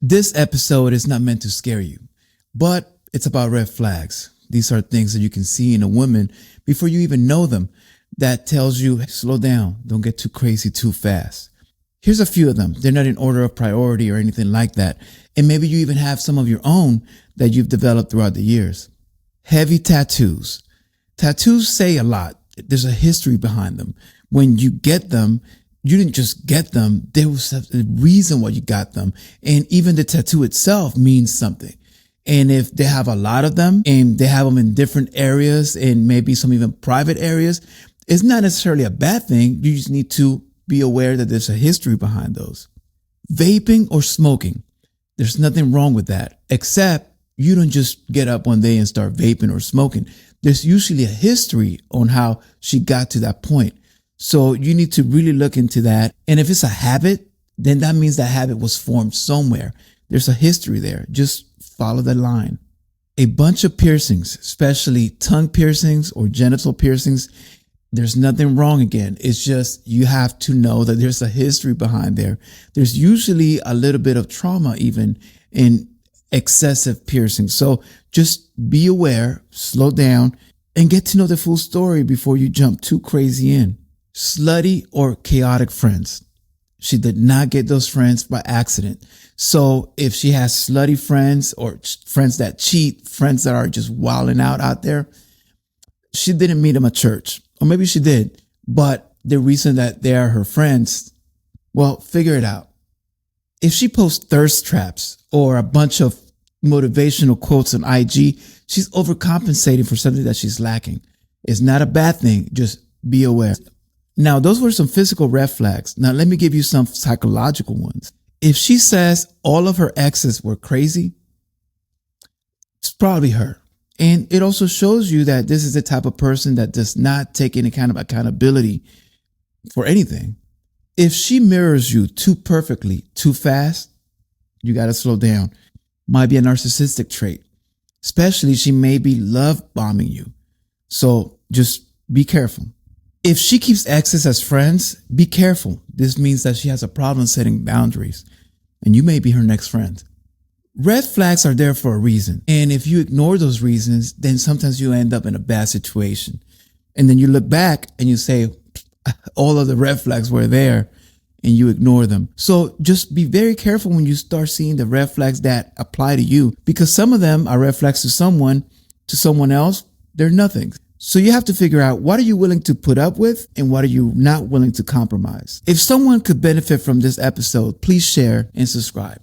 This episode is not meant to scare you, but it's about red flags. These are things that you can see in a woman before you even know them that tells you, hey, slow down, don't get too crazy too fast. Here's a few of them. They're not in order of priority or anything like that. And maybe you even have some of your own that you've developed throughout the years. Heavy tattoos. Tattoos say a lot. There's a history behind them. When you get them, you didn't just get them. There was a reason why you got them. And even the tattoo itself means something. And if they have a lot of them and they have them in different areas and maybe some even private areas, it's not necessarily a bad thing. You just need to be aware that there's a history behind those. Vaping or smoking. There's nothing wrong with that, except you don't just get up one day and start vaping or smoking. There's usually a history on how she got to that point. So you need to really look into that. And if it's a habit, then that means that habit was formed somewhere. There's a history there. Just follow the line. A bunch of piercings, especially tongue piercings or genital piercings, there's nothing wrong again. It's just you have to know that there's a history behind there. There's usually a little bit of trauma even in excessive piercing. So just be aware, slow down, and get to know the full story before you jump too crazy in. Slutty or chaotic friends. She did not get those friends by accident. So if she has slutty friends or friends that cheat, friends that are just wilding out there, she didn't meet them at church. Or maybe she did, but the reason that they are her friends, well, figure it out. If she posts thirst traps or a bunch of motivational quotes on IG, she's overcompensating for something that she's lacking. It's not a bad thing. Just be aware. Now, those were some physical red flags. Now, let me give you some psychological ones. If she says all of her exes were crazy, it's probably her. And it also shows you that this is the type of person that does not take any kind of accountability for anything. If she mirrors you too perfectly, too fast, you got to slow down. Might be a narcissistic trait. Especially she may be love bombing you. So just be careful. If she keeps exes as friends, be careful. This means that she has a problem setting boundaries and you may be her next friend. Red flags are there for a reason. And if you ignore those reasons, then sometimes you end up in a bad situation. And then you look back and you say, all of the red flags were there and you ignore them. So just be very careful when you start seeing the red flags that apply to you, because some of them are red flags to someone else, they're nothing. So you have to figure out, what are you willing to put up with and what are you not willing to compromise? If someone could benefit from this episode, please share and subscribe.